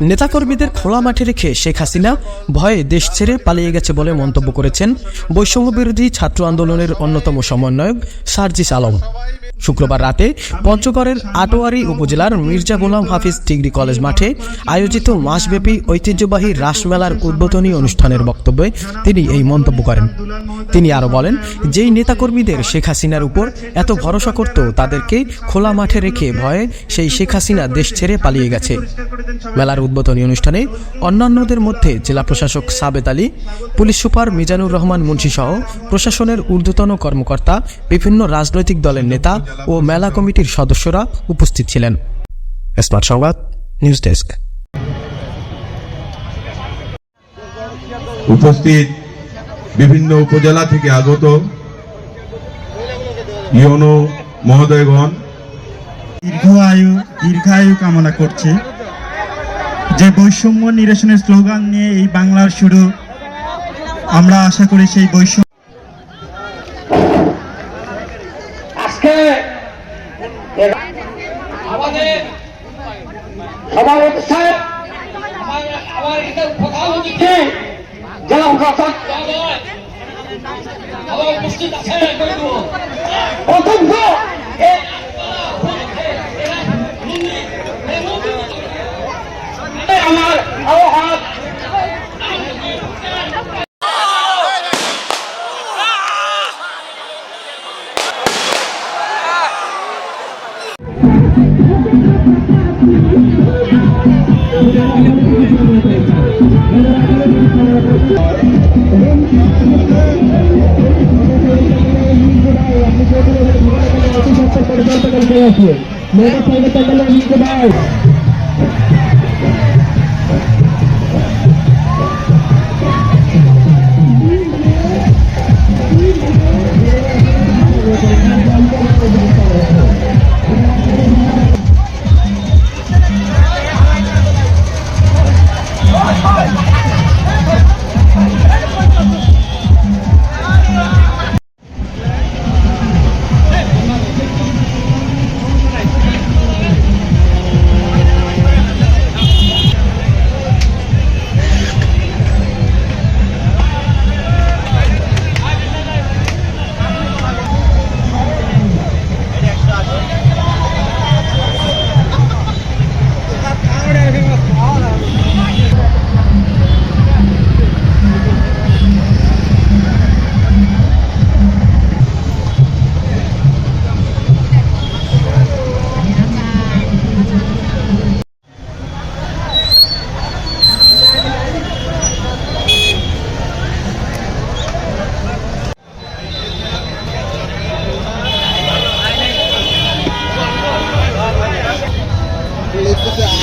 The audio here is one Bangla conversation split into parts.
নেতাকর্মীদের খোলা মাঠে রেখে শেখ হাসিনা ভয়ে দেশ ছেড়ে পালিয়ে গেছে বলে মন্তব্য করেছেন বৈষম্য বিরোধী ছাত্র আন্দোলনের অন্যতম সমন্বয়ক সার্জিস আলম। শুক্রবার রাতে পঞ্চগড়ের আটোয়ারী উপজেলার মির্জা গোলাম হাফিজ ডিগ্রি কলেজ মাঠে আয়োজিত মাসব্যাপী ঐতিহ্যবাহী রাসমেলার উদ্বোধনী অনুষ্ঠানের বক্তব্যে তিনি এই মন্তব্য করেন। তিনি আরও বলেন, যেই নেতাকর্মীদের শেখ হাসিনার উপর এত ভরসা করত তাদেরকে খোলা মাঠে রেখে ভয়ে সেই শেখ হাসিনা দেশ ছেড়ে পালিয়ে গেছে। মেলার উদ্বোধনী অনুষ্ঠানে অন্যান্যদের মধ্যে জেলা প্রশাসক সাবেত আলী, পুলিশ সুপার মিজানুর রহমান মুন্সি সহ প্রশাসনের ঊর্ধ্বতন কর্মকর্তা, বিভিন্ন রাজনৈতিক দলের নেতা ও মেলা কমিটির সদস্যরা উপস্থিত ছিলেন। স্মার্ট সংবাদ নিউজ ডেস্ক। উপস্থিত বিভিন্ন উপজেলা থেকে আগত ইউনো মহোদয়গণ, দীর্ঘায়ু কামনা করছি। যে বৈষম্য নিরসনের স্লোগান নিয়ে এই বাংলার শুরু, আমরা আশা করি সেই বৈষম্য আজকে আমাদের সভাপতি সাহেব প্রধানমন্ত্রী জেলা প্রশাসক উপস্থিত আছেন। প্রথম আমার আহ্বান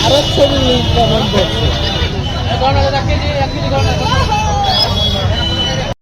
আরো ছবি